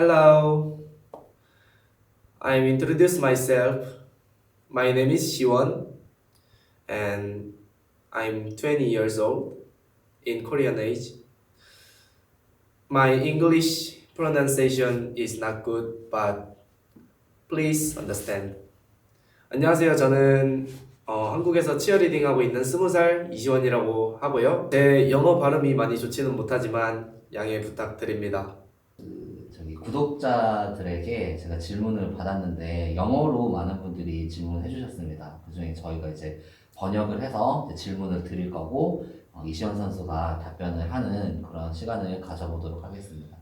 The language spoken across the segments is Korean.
Hello, I'm introduce myself. My name is Siwon and I'm 20 years old in Korean age. My English pronunciation is not good, but please understand. 안녕하세요. 저는 한국에서 치어리딩 하고 있는 20살 이시원이라고 하고요. 제 영어 발음이 많이 좋지는 못하지만 양해 부탁드립니다. 저기 구독자들에게 제가 질문을 받았는데 영어로 많은 분들이 질문을 해주셨습니다. 그중에 저희가 이제 번역을 해서 이제 질문을 드릴 거고 이시원 선수가 답변을 하는 그런 시간을 가져보도록 하겠습니다.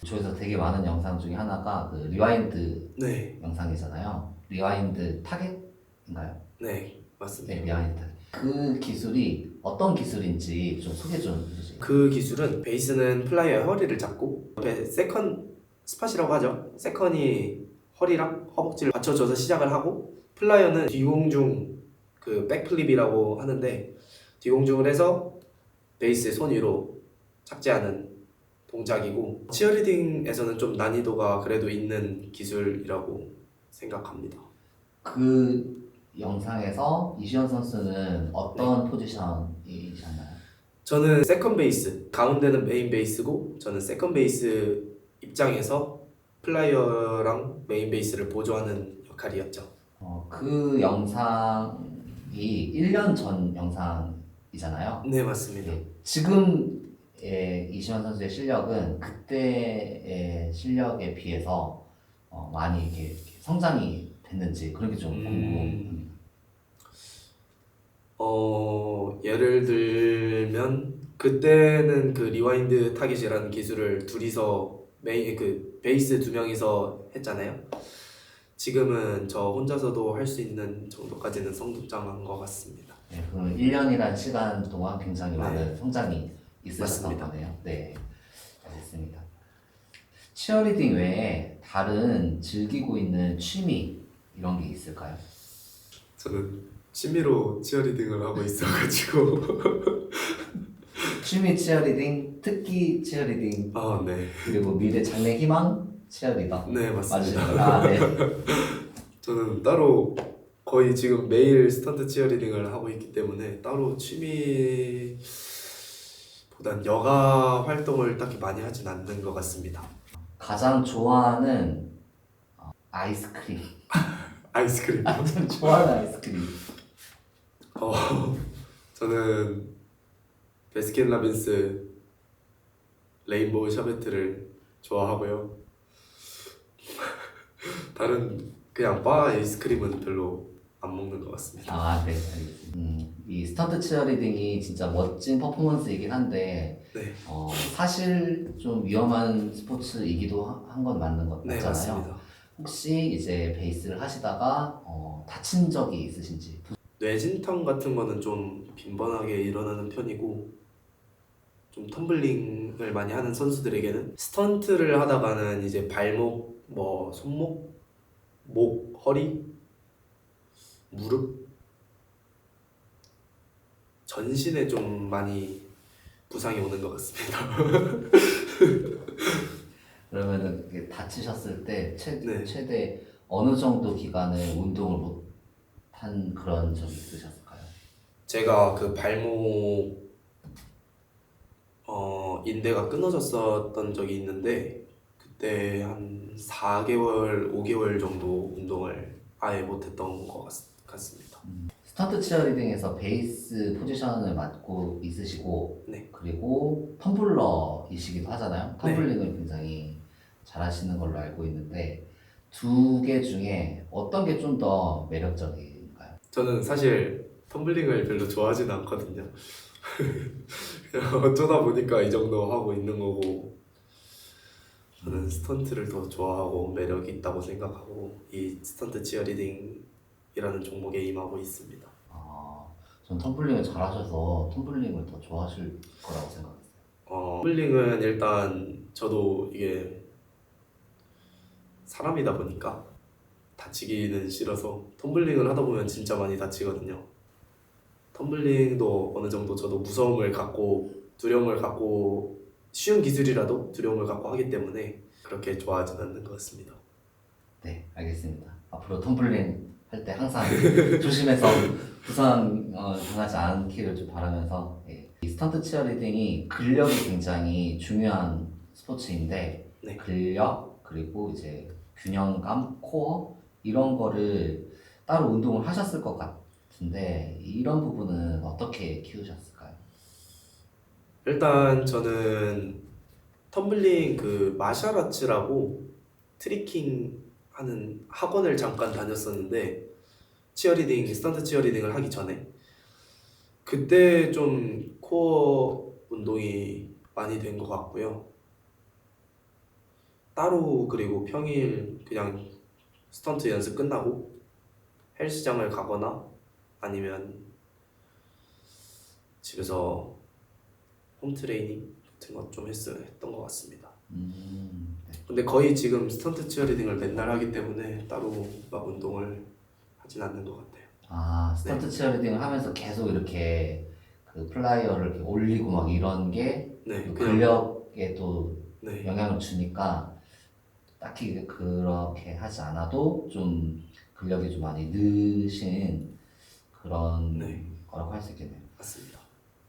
저에서 되게 많은 영상 중에 하나가 그 리와인드 네, 영상이잖아요. 리와인드 타겟인가요? 네, 맞습니다. 네, 리와인드 타겟. 그 기술이 어떤 기술인지 좀 소개 좀 해주세요. 그 기술은 베이스는 플라이어의 허리를 잡고 옆에 세컨 스팟이라고 하죠. 세컨이 허리랑 허벅지를 받쳐줘서 시작을 하고 플라이어는 뒤공중 그 백플립이라고 하는데 뒤공중을 해서 베이스의 손 위로 착지하는 동작이고 치어리딩에서는 좀 난이도가 그래도 있는 기술이라고 생각합니다. 그 영상에서 이시원 선수는 어떤 포지션이셨나요? 저는 세컨 베이스, 가운데는 메인 베이스고 저는 세컨 베이스 입장에서 플라이어랑 메인 베이스를 보조하는 역할이었죠. 그 영상이 1년 전 영상이잖아요. 네, 맞습니다. 네, 지금의 이시원 선수의 실력은 그때의 실력에 비해서 많이 이렇게 성장이 됐는지 그런 게 좀 궁금합니다. 예를 들면 그때는 그 리와인드 타깃이라는 기술을 둘이서 메인 그 베이스 두 명이서 했잖아요. 지금은 저 혼자서도 할 수 있는 정도까지는 성장한 것 같습니다. 네, 그럼 1년이라는 시간 동안 굉장히 네. 많은 성장이 있으셨던 맞습니다. 거네요. 네, 알겠습니다. 치어리딩 외에 다른 즐기고 있는 취미 이런 게 있을까요? 저는 취미로 치어리딩을 하고 있어가지고 취미 치어리딩, 특기 치어리딩, 네. 그리고 미래 장래 희망 치어리더 네, 맞습니다. 맞으시죠? 아, 네. 저는 따로 거의 지금 매일 스턴트 치어리딩을 하고 있기 때문에 따로 취미보단 여가 활동을 딱히 많이 하진 않는 것 같습니다. 가장 좋아하는 아이스크림. 아이스크림. 가장 좋아하는 아이스크림. 저는 베스킨라빈스 레인보우 샤베트를 좋아하고요. 다른 그냥 바 아이스크림은 별로 안 먹는 것 같습니다. 아, 네, 알겠습니다. 이 스턴트 치어리딩이 진짜 멋진 퍼포먼스이긴 한데 네, 사실 좀 위험한 스포츠이기도 한 건 맞는 것 네, 맞잖아요. 맞습니다. 혹시 이제 베이스를 하시다가 다친 적이 있으신지? 뇌진탕 같은 거는 좀 빈번하게 일어나는 편이고 좀 텀블링을 많이 하는 선수들에게는 스턴트를 하다가는 이제 발목, 뭐 손목, 목, 허리, 무릎, 전신에 좀 많이 부상이 오는 것 같습니다. 그러면은 이게 다치셨을 때 네. 최대 어느 정도 기간을 운동을 못 한 그런 적이 있으셨을까요? 제가 그 발목 인대가 끊어졌었던 적이 있는데 그때 한 4개월, 5개월 정도 운동을 아예 못했던 것 같습니다. 스턴트 치어리딩에서 베이스 포지션을 맡고 있으시고 네. 그리고 텀블러이시기도 하잖아요. 네. 텀블링을 굉장히 잘하시는 걸로 알고 있는데 두 개 중에 어떤 게 좀 더 매력적인가요? 저는 사실 텀블링을 별로 좋아하진 않거든요. 그냥 어쩌다 보니까 이 정도 하고 있는 거고 저는 스턴트를 더 좋아하고 매력이 있다고 생각하고 이 스턴트 치어리딩이라는 종목에 임하고 있습니다. 전 텀블링을 잘하셔서 텀블링을 더 좋아하실 거라고 생각했어요. 텀블링은 일단 저도 이게 사람이다 보니까 다치기는 싫어서 텀블링을 하다 보면 진짜 많이 다치거든요. 텀블링도 어느 정도 저도 무서움을 갖고 두려움을 갖고 쉬운 기술이라도 두려움을 갖고 하기 때문에 그렇게 좋아하진 않는 것 같습니다. 네, 알겠습니다. 앞으로 텀블링 할 때 항상 조심해서 부상 당하지 않기를 좀 바라면서 이 스턴트 치어리딩이 근력이 굉장히 중요한 스포츠인데 네. 근력 그리고 이제 균형감, 코어 이런 거를 따로 운동을 하셨을 것 같은데 이런 부분은 어떻게 키우셨을까요? 일단 저는 텀블링 그 마샬아츠라고 트리킹 하는 학원을 잠깐 다녔었는데 치어리딩, 스턴트 치어리딩을 하기 전에 그때 좀 코어 운동이 많이 된 것 같고요. 따로 그리고 평일 그냥 스턴트 연습 끝나고 헬스장을 가거나 아니면 집에서 홈트레이닝 같은 것 좀 했던 것 같습니다. 네. 근데 거의 지금 스턴트 치어리딩을 맨날 하기 때문에 따로 막 운동을 하진 않는 것 같아요. 아, 스턴트 치어리딩을 하면서 계속 이렇게 그 플라이어를 이렇게 올리고 막 이런 게 네, 또 그냥 근력에 또 네, 영향을 주니까 딱히 그렇게 하지 않아도 좀 근력이 좀 많이 느신 그런 네, 거라고 할 수 있겠네요. 맞습니다.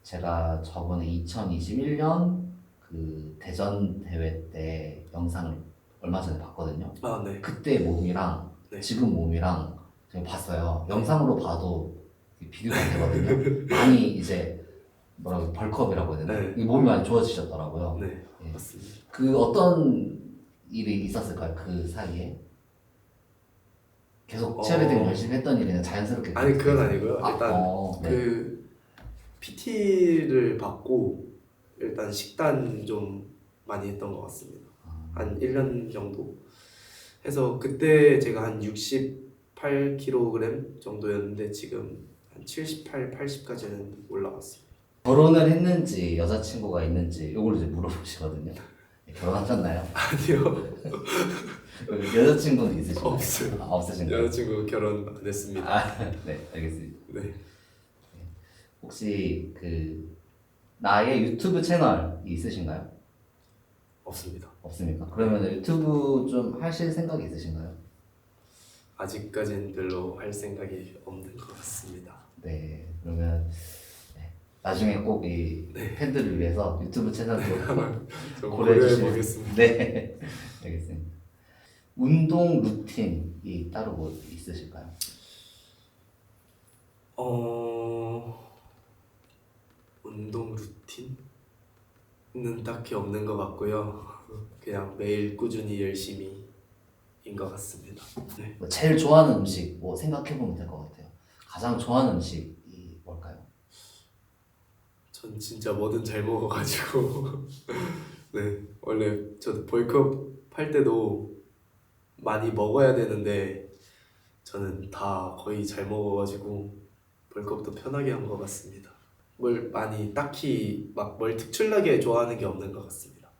제가 저번에 2021년 그 대전 대회 때 영상을 얼마 전에 봤거든요. 아, 네, 그때 몸이랑 네, 지금 몸이랑 제가 봤어요. 네. 영상으로 봐도 비교가 안 되거든요. 많이 이제 뭐라고 벌크업이라고 해야 되나? 네. 이 몸이 많이 좋아지셨더라고요. 네, 예. 맞습니다. 그 어떤 일이 있었을까요? 그 사이에? 계속 치어리딩 열심히 했던 일이 그냥 자연스럽게 아니 그렇게 그건 돼요? 아니고요. 아, 일단 네. 그 PT를 받고 일단 식단 좀 많이 했던 것 같습니다. 한 1년 정도 해서 그때 제가 한 68kg 정도였는데 지금 한 78, 80까지는 올라갔습니다. 결혼을 했는지 여자친구가 있는지 이걸 이제 물어보시거든요. 결혼하셨나요? 아니요, 여자친구는 있으신가요? 없어요. 아, 없으신가요? 여자친구 결혼 안 했습니다. 아, 네, 알겠습니다. 네, 혹시 그 나의 유튜브 채널이 있으신가요? 없습니다. 없습니까? 그러면 유튜브 좀 하실 생각이 있으신가요? 아직까지는 별로 할 생각이 없는 것 같습니다. 네, 그러면 네, 나중에 꼭 이 네. 팬들을 위해서 유튜브 채널도 좀 고려해 고려해 주시면 보겠습니다. 네, 알겠습니다. 운동 루틴이 따로 뭐 있으실까요? 운동 루틴은 딱히 없는 것 같고요. 그냥 매일 꾸준히 열심히인 것 같습니다. 네. 뭐 제일 좋아하는 음식 뭐 생각해 보면 될 것 같아요. 가장 좋아하는 음식이 뭘까요? 전 진짜 뭐든 잘 먹어가지고 네, 원래 저도 벌크업 할 때도 많이 먹어야 되는데 저는 다 거의 잘 먹어가지고 벌크업도 편하게 한 것 같습니다. 뭘 많이 딱히 막 뭘 특출나게 좋아하는 게 없는 것 같습니다.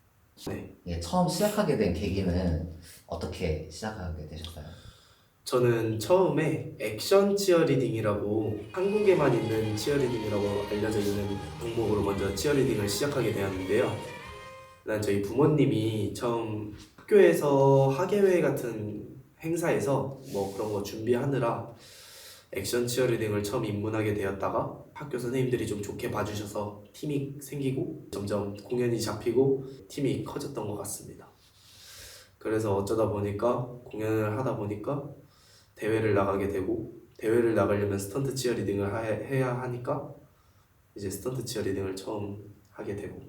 네, 예, 처음 시작하게 된 계기는 어떻게 시작하게 되셨어요? 저는 처음에 액션 치어리딩이라고 한국에만 있는 치어리딩이라고 알려져 있는 종목으로 먼저 치어리딩을 시작하게 되었는데요. 난 저희 부모님이 처음 학교에서 학예회 같은 행사에서 뭐 그런 거 준비하느라 액션 치어리딩을 처음 입문하게 되었다가 학교 선생님들이 좀 좋게 봐주셔서 팀이 생기고 점점 공연이 잡히고 팀이 커졌던 것 같습니다. 그래서 어쩌다 보니까 공연을 하다 보니까 대회를 나가게 되고 대회를 나가려면 스턴트 치어리딩을 해야 하니까 이제 스턴트 치어리딩을 처음 하게 되고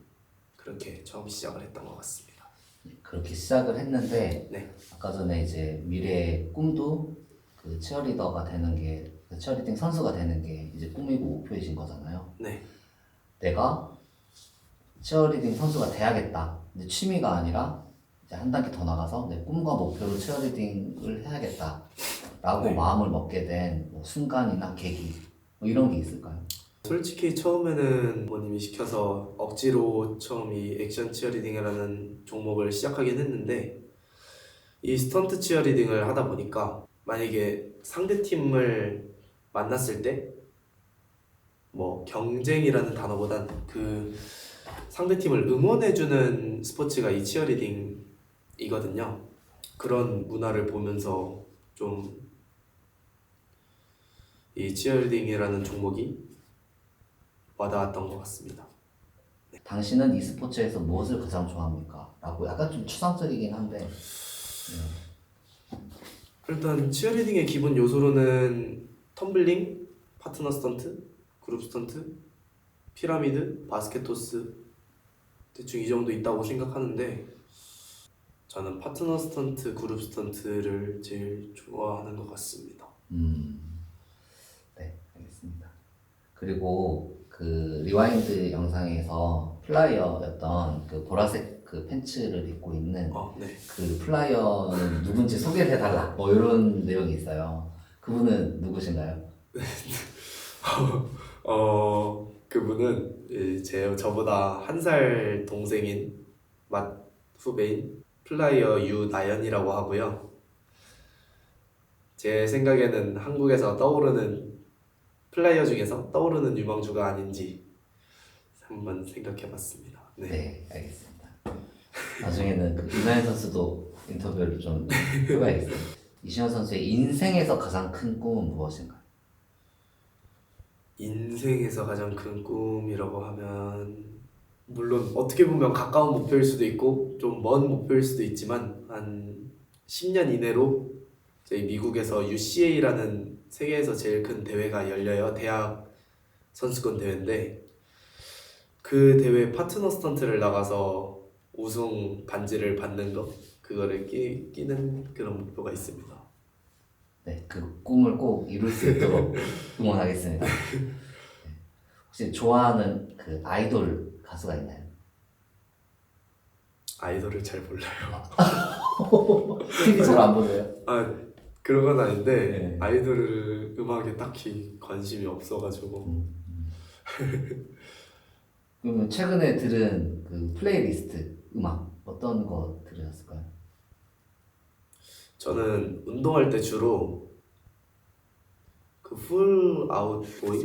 그렇게 처음 시작을 했던 것 같습니다. 그렇게 시작을 했는데 네, 아까 전에 이제 미래의 꿈도 그 치어리더가 되는 게, 그 치어리딩 선수가 되는 게 이제 꿈이고 목표이신 거잖아요. 네, 내가 치어리딩 선수가 돼야겠다. 이제 취미가 아니라 이제 한 단계 더 나가서 내 꿈과 목표로 치어리딩을 해야겠다라고 네. 마음을 먹게 된뭐 순간이나 계기 뭐 이런 게 있을까요? 솔직히 처음에는 부모님이 시켜서 억지로 처음 이 액션 치어리딩이라는 종목을 시작하긴 했는데 이 스턴트 치어리딩을 하다 보니까 만약에 상대 팀을 만났을 때 뭐 경쟁이라는 단어보단 그 상대 팀을 응원해주는 스포츠가 이 치어리딩인 문화이거든요. 그런 문화를 보면서 좀 이 치어리딩이라는 종목이 와닿았던 것 같습니다. 당신은 e스포츠에서 무엇을 가장 좋아합니까? 라고 약간 좀 추상적이긴 한데 일단 치어리딩의 기본 요소로는 텀블링, 파트너 스턴트, 그룹 스턴트, 피라미드, 바스켓 토스 대충 이 정도 있다고 생각하는데 저는 파트너 스턴트, 그룹 스턴트를 제일 좋아하는 것 같습니다. 네, 알겠습니다. 그리고 그 리와인드 영상에서 플라이어였던 그 보라색 그 팬츠를 입고 있는 네. 그 플라이어는 누군지 소개를 해달라 뭐 이런 내용이 있어요. 그분은 누구신가요? 그분은 저보다 한 살 동생인 맛 후배인 플라이어 유나연이라고 하고요. 제 생각에는 한국에서 떠오르는 플라이어 중에서 떠오르는 유망주가 아닌지 한번 생각해봤습니다. 네. 네, 알겠습니다. 나중에는 그 이나연 선수도 인터뷰를 좀 해봐야겠어요. 이시현 선수의 인생에서 가장 큰 꿈은 무엇인가요? 인생에서 가장 큰 꿈이라고 하면 물론 어떻게 보면 가까운 목표일 수도 있고 좀 먼 목표일 수도 있지만 한 10년 이내로 저희 미국에서 UCA라는 세계에서 제일 큰 대회가 열려요. 대학 선수권 대회인데 그 대회 파트너 스턴트를 나가서 우승 반지를 받는 거 그거를 끼는 그런 목표가 있습니다. 네, 그 꿈을 꼭 이룰 수 있도록 응원하겠습니다. 네. 혹시 좋아하는 그 아이돌 가수가 있나요? 아이돌을 잘 몰라요. TV 잘 안 보세요? 그런 건 아닌데 네. 아이돌 음악에 딱히 관심이 없어가지고 그러면 최근에 들은 그 플레이리스트 음악 어떤 거 들으셨을까요? 저는 운동할 때 주로 그 풀 아웃 보이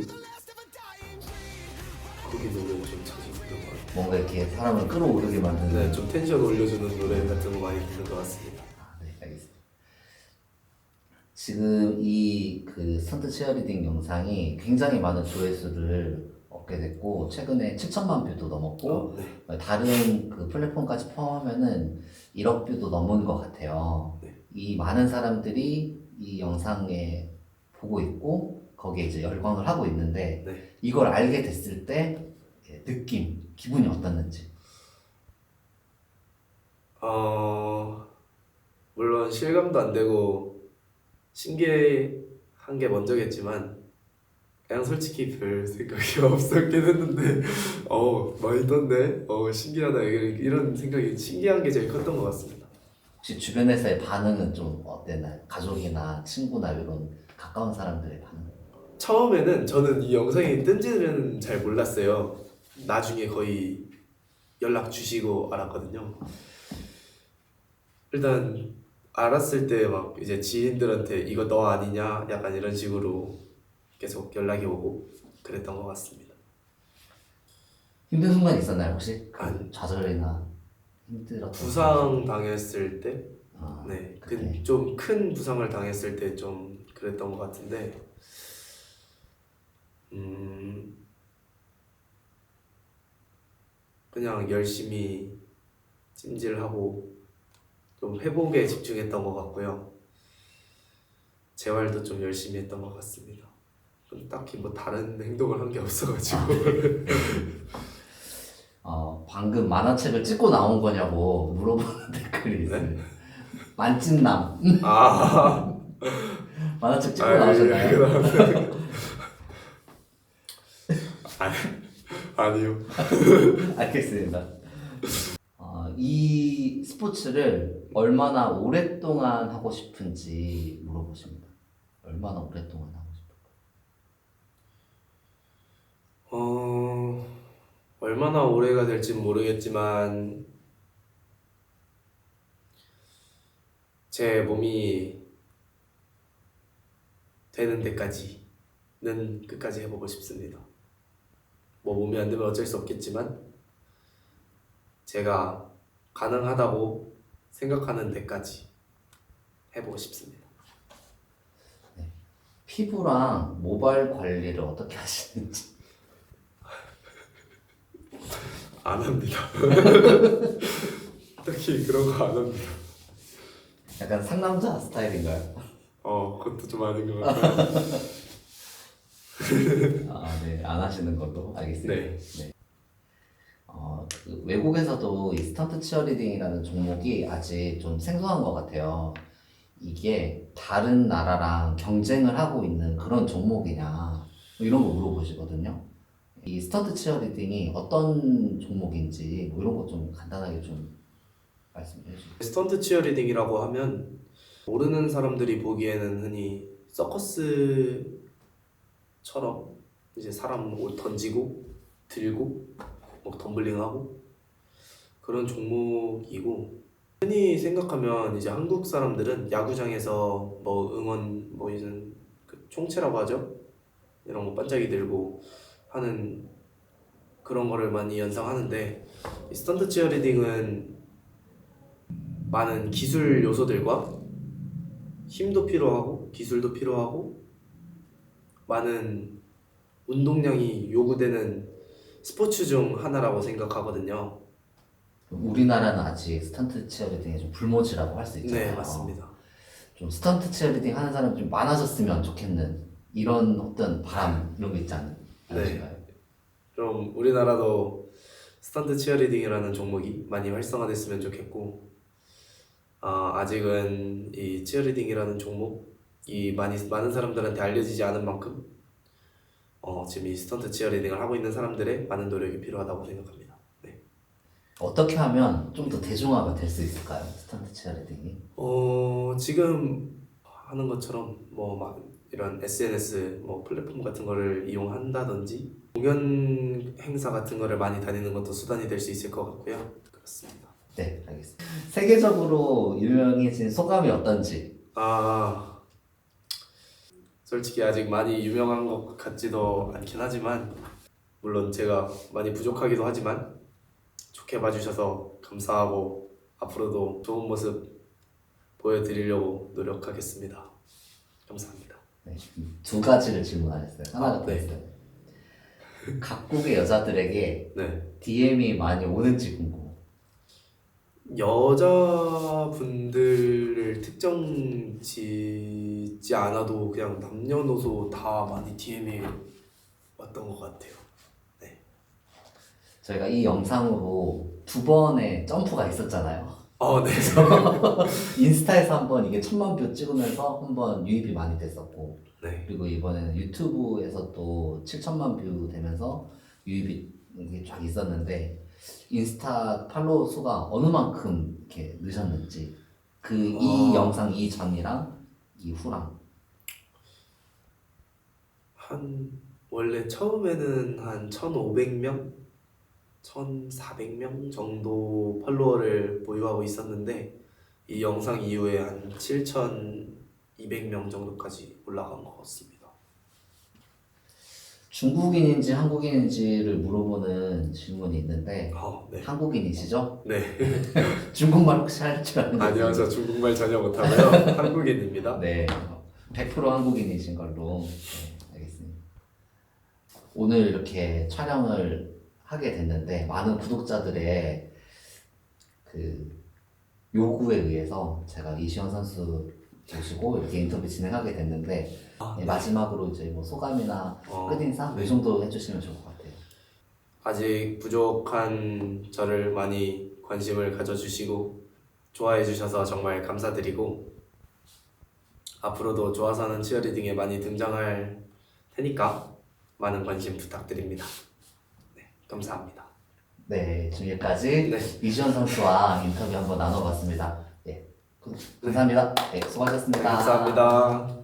거기 노래 좀 자주 듣는 것 같아요. 뭔가 이렇게 사람을 끌어오르게 만드는. 네, 좀 텐션 올려주는 노래 같은 거 많이 듣는 것 같습니다. 네, 알겠습니다. 지금 이 그 스턴트 치어리딩 영상이 굉장히 많은 조회수를 얻게 됐고 최근에 7천만 뷰도 넘었고 네. 다른 그 플랫폼까지 포함하면은 1억 뷰도 넘은 것 같아요. 네. 이 많은 사람들이 이 영상에 보고 있고 거기에 이제 열광을 하고 있는데 네. 이걸 알게 됐을 때 느낌, 기분이 어땠는지. 물론 실감도 안 되고 신기한 게 먼저겠지만 그냥 솔직히 별 생각이 없었긴 했는데 많이 떴네 신기하다 이런 생각이 신기한 게 제일 컸던 것 같습니다. 혹시 주변에서의 반응은 좀 어땠나요? 가족이나 친구나 이런 가까운 사람들의 반응? 처음에는 저는 이 영상이 뜬지는 잘 몰랐어요. 나중에 거의 연락 주시고 알았거든요. 일단 알았을 때 막 이제 지인들한테 이거 너 아니냐 약간 이런 식으로 계속 연락이 오고 그랬던 것 같습니다. 힘든 순간 있었나요 혹시? 아니. 좌절이나 힘들었던 부상 당했을 때, 그때. 그 좀 큰 부상을 당했을 때 좀 그랬던 것 같은데, 그냥 열심히 찜질하고 좀 회복에 집중했던 것 같고요. 재활도 좀 열심히 했던 것 같습니다. 딱히 뭐 다른 행동을 한 게 없어가지고. 방금 만화책을 찍고 나온 거냐고 물어보는 댓글이 있어요. 만찢남. 만화책 찍고 나오셨나요? 아니요. 알겠습니다. 이 스포츠를 얼마나 오랫동안 하고 싶은지 물어보십니다. 얼마나 오랫동안 하고 싶을까요? 얼마나 오래가 될지는 모르겠지만 제 몸이 되는 데까지는 끝까지 해보고 싶습니다. 뭐 몸이 안 되면 어쩔 수 없겠지만 제가 가능하다고 생각하는 데까지 해보고 싶습니다. 피부랑 모발 관리를 어떻게 하시는지. 안 합니다. 딱히 그런 거 안 합니다. 약간 상남자 스타일인가요? 그것도 좀 아닌 것 같아요. 아, 네, 안 하시는 걸로 알겠습니다. 네. 네. 그 외국에서도 이 스턴트 치어리딩이라는 종목이 아직 좀 생소한 것 같아요. 이게 다른 나라랑 경쟁을 하고 있는 그런 종목이냐, 뭐 이런 거 물어보시거든요. 이 스턴트 치어리딩이 어떤 종목인지 뭐 이런 거 좀 간단하게 좀 말씀해 주세요. 스턴트 치어리딩이라고 하면 모르는 사람들이 보기에는 흔히 서커스처럼 이제 사람 옷 던지고 들고 막 덤블링하고 그런 종목이고, 흔히 생각하면 이제 한국 사람들은 야구장에서 뭐 응원 뭐 이제 그 총체라고 하죠. 이런 거 반짝이 들고 하는 그런 거를 많이 연상하는데, 이 스턴트 치어리딩은 많은 기술 요소들과 힘도 필요하고 기술도 필요하고 많은 운동량이 요구되는 스포츠 중 하나라고 생각하거든요. 우리나라는 아직 스턴트 치어리딩의 좀 불모지라고 할 수 있잖아요. 네, 맞습니다. 좀 스턴트 치어리딩 하는 사람이 좀 많아졌으면 좋겠는 이런 어떤 바람 이런 거 있지 않으신가요? 그럼 우리나라도 스턴트 치어리딩이라는 종목이 많이 활성화됐으면 좋겠고, 아직은 이 치어리딩이라는 종목이 많은 사람들한테 알려지지 않은 만큼 지금 이 스턴트 치어리딩을 하고 있는 사람들의 많은 노력이 필요하다고 생각합니다. 네. 어떻게 하면 좀 더 대중화가 될 수 있을까요? 스턴트 치어리딩이? 지금 하는 것처럼 뭐 막 이런 SNS 뭐 플랫폼 같은 거를 이용한다든지 공연 행사 같은 거를 많이 다니는 것도 수단이 될 수 있을 것 같고요. 그렇습니다. 네, 알겠습니다. 세계적으로 유명해진 소감이 어떤지. 솔직히 아직 많이 유명한 것 같지도 않긴 하지만, 물론 제가 많이 부족하기도 하지만 좋게 봐주셔서 감사하고 앞으로도 좋은 모습 보여드리려고 노력하겠습니다. 감사합니다. 네, 두 가지를 질문하셨어요. 하나가 더 네. 있어요. 각국의 여자들에게 네. DM이 많이 오는지 궁금해요. 여자분들을 특정 짓지 않아도 그냥 남녀노소 다 많이 DM이 왔던 것 같아요. 저희가 이 영상으로 두 번의 점프가 있었잖아요. 네. 인스타에서 한번 이게 1000만 뷰 찍으면서 한번 유입이 많이 됐었고, 네. 그리고 이번에는 유튜브에서 또 7천만 뷰 되면서 유입이 이게 쫙 있었는데, 인스타 팔로워 수가 어느 만큼 이렇게 느셨는지, 이 영상 이전이랑 이후랑. 원래 처음에는 한 1,500명, 1,400명 정도 팔로워를 보유하고 있었는데, 이 영상 이후에 한 7,200명 정도까지 올라간 것 같습니다. 중국인인지 한국인인지를 물어보는 질문이 있는데, 네. 한국인이시죠? 네. 중국말 혹시 할 줄 아는 아니요, 저 중국말 전혀 못하고요. 한국인입니다. 네, 100% 한국인이신 걸로. 네, 알겠습니다. 오늘 이렇게 촬영을 하게 됐는데, 많은 구독자들의 그 요구에 의해서 제가 이시현 선수 모시고 이렇게 인터뷰 진행하게 됐는데, 네, 마지막으로 이제 뭐 소감이나 끝인사 이 정도 해주시면 좋을 것 같아요. 아직 부족한 저를 많이 관심을 가져주시고 좋아해 주셔서 정말 감사드리고, 앞으로도 좋아서 하는 치어리딩에 많이 등장할 테니까 많은 관심 부탁드립니다. 네, 감사합니다. 네, 지금까지 네. 이시현 선수와 인터뷰 한번 나눠봤습니다. 네, 감사합니다. 네, 수고하셨습니다. 감사합니다.